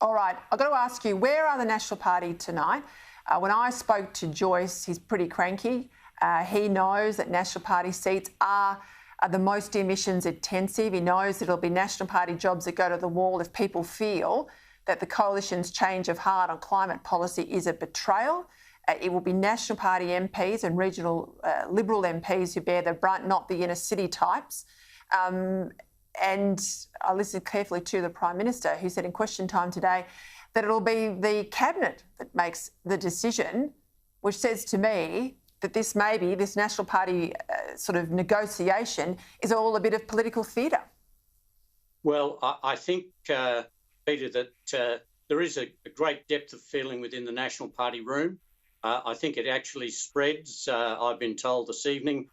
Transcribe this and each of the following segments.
All right, I've got to ask you, where are the National Party tonight? When I spoke to Joyce, he's pretty cranky. He knows that National Party seats are the most emissions intensive. He knows that it'll be National Party jobs that go to the wall if people feel that the Coalition's change of heart on climate policy is a betrayal. It will be National Party MPs and regional Liberal MPs who bear the brunt, not the inner city types. And I listened carefully to the Prime Minister, who said in question time today that it'll be the Cabinet that makes the decision, which says to me that this National Party sort of negotiation is all a bit of political theatre. Well, I think, Peter, that there is a great depth of feeling within the National Party room. I think it actually spreads, I've been told this evening,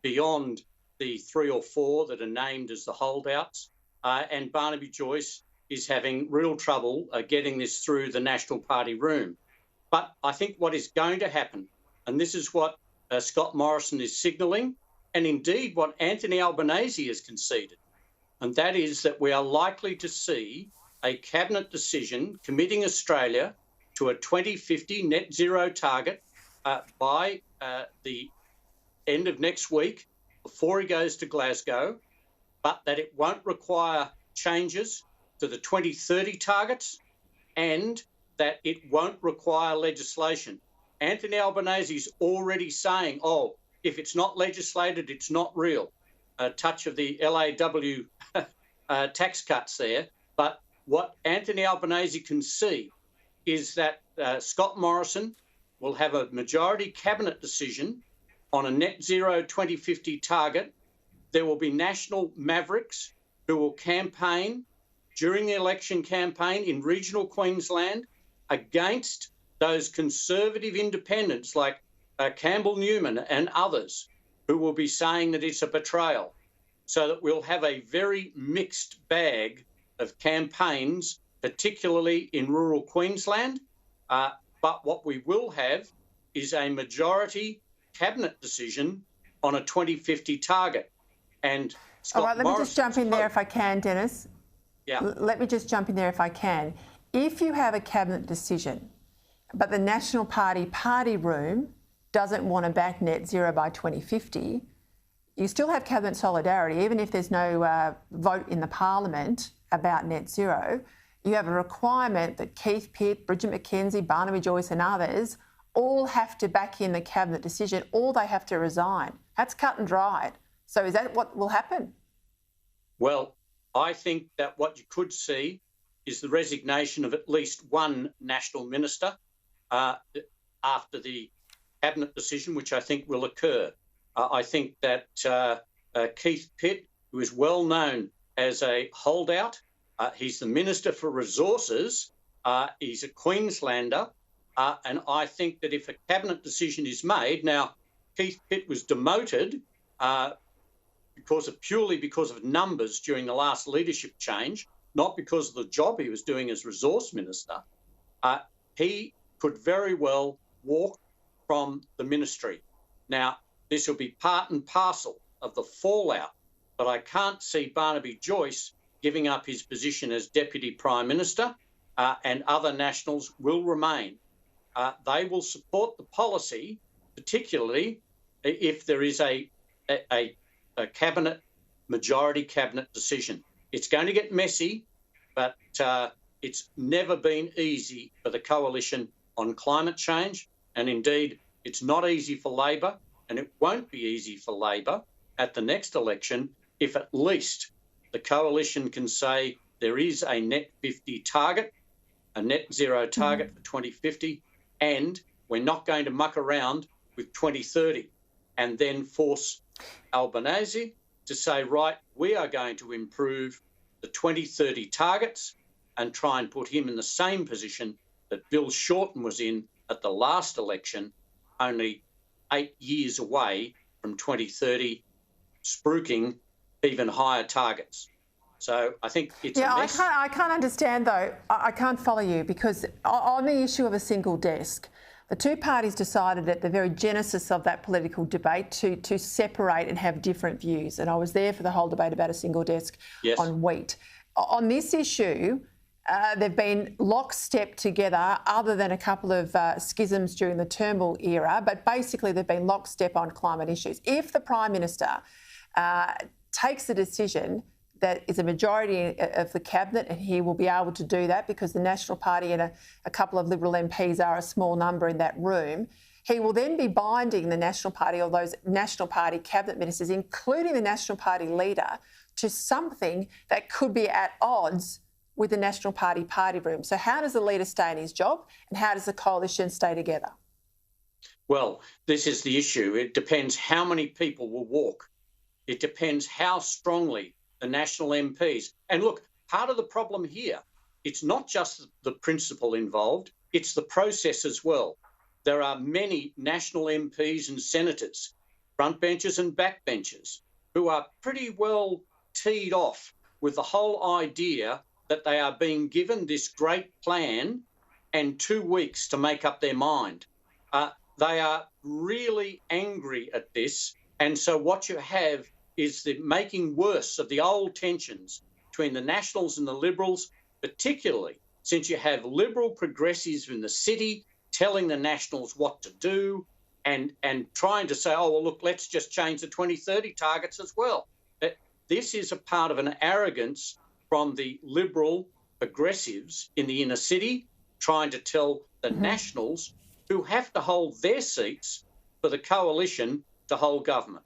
beyond the 3 or 4 that are named as the holdouts. And Barnaby Joyce is having real trouble getting this through the National Party room. But I think what is going to happen, and this is what Scott Morrison is signalling, and indeed what Anthony Albanese has conceded, and that is that we are likely to see a cabinet decision committing Australia to a 2050 net zero target by the end of next week, before he goes to Glasgow, but that it won't require changes to the 2030 targets and that it won't require legislation. Anthony Albanese is already saying, if it's not legislated, it's not real. A touch of the LAW tax cuts there. But what Anthony Albanese can see is that Scott Morrison will have a majority cabinet decision on a net zero 2050 target. There will be national mavericks who will campaign during the election campaign in regional Queensland against those conservative independents like Campbell Newman and others who will be saying that it's a betrayal. So that we'll have a very mixed bag of campaigns, particularly in rural Queensland. But what we will have is a majority cabinet decision on a 2050 target. And Scott All right, let me just jump in there if I can, Dennis. Yeah. Let me just jump in there if I can. If you have a cabinet decision, but the National Party room doesn't want to back net zero by 2050, you still have cabinet solidarity, even if there's no vote in the Parliament about net zero. You have a requirement that Keith Pitt, Bridget McKenzie, Barnaby Joyce and others all have to back in the cabinet decision, or they have to resign. That's cut and dried. So is that what will happen? Well, I think that what you could see is the resignation of at least one national minister after the cabinet decision, which I think will occur. I think that Keith Pitt, who is well known as a holdout, he's the Minister for Resources, he's a Queenslander, and I think that if a cabinet decision is made, now Keith Pitt was demoted purely because of numbers during the last leadership change, not because of the job he was doing as resource minister. He could very well walk from the ministry. Now, this will be part and parcel of the fallout, but I can't see Barnaby Joyce giving up his position as Deputy Prime Minister, and other nationals will remain. They will support the policy, particularly if there is a majority cabinet decision. It's going to get messy, but it's never been easy for the coalition on climate change, and indeed it's not easy for Labor, and it won't be easy for Labor at the next election if at least the coalition can say there is a net 50 target, a net zero target for 2050, and we're not going to muck around with 2030 and then force Albanese to say, right, we are going to improve the 2030 targets and try and put him in the same position that Bill Shorten was in at the last election, only 8 years away from 2030, spruiking even higher targets. So I think it's a mess. I can't understand, though. I can't follow you, because on the issue of a single desk, the two parties decided at the very genesis of that political debate to separate and have different views. And I was there for the whole debate about a single desk on wheat. On this issue, They've been lockstep together, other than a couple of schisms during the Turnbull era, but basically they've been lockstep on climate issues. If the Prime Minister takes the decision that is a majority of the Cabinet, and he will be able to do that because the National Party and a couple of Liberal MPs are a small number in that room, he will then be binding the National Party or those National Party Cabinet ministers, including the National Party leader, to something that could be at odds with the National Party party room. So how does the leader stay in his job, and how does the coalition stay together? Well, this is the issue. It depends how many people will walk. It depends how strongly the national MPs. And look, part of the problem here, it's not just the principle involved, it's the process as well. There are many national MPs and senators, frontbenchers and backbenchers, who are pretty well teed off with the whole idea that they are being given this great plan and 2 weeks to make up their mind. They are really angry at this. And so what you have is the making worse of the old tensions between the Nationals and the Liberals, particularly since you have Liberal progressives in the city telling the Nationals what to do and trying to say, oh, well, look, let's just change the 2030 targets as well. This is a part of an arrogance from the Liberal progressives in the inner city trying to tell the Nationals who have to hold their seats for the coalition to hold government.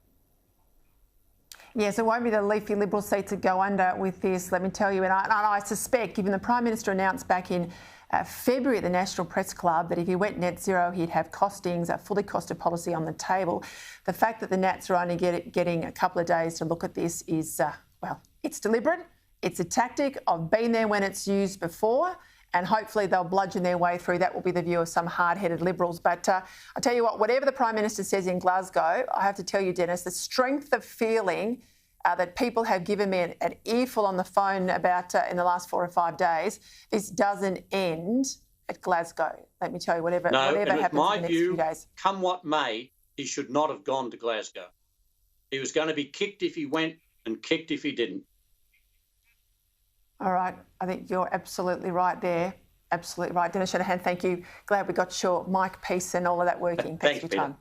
Yes, it won't be the leafy Liberal seats that go under with this, let me tell you. And I suspect, given the Prime Minister announced back in February at the National Press Club that if he went net zero, he'd have costings, a fully costed policy on the table. The fact that the Nats are only getting a couple of days to look at this is, well, it's deliberate. It's a tactic. I've been there when it's used before, and hopefully they'll bludgeon their way through. That will be the view of some hard-headed Liberals. But I'll tell you what, whatever the Prime Minister says in Glasgow, I have to tell you, Dennis, the strength of feeling that people have given me an earful on the phone about in the last 4 or 5 days, this doesn't end at Glasgow. Let me tell you, whatever happens in the next few days. Come what may, he should not have gone to Glasgow. He was going to be kicked if he went and kicked if he didn't. All right. I think you're absolutely right there. Absolutely right. Dennis Shanahan, thank you. Glad we got your mic piece and all of that working. Thanks for your time.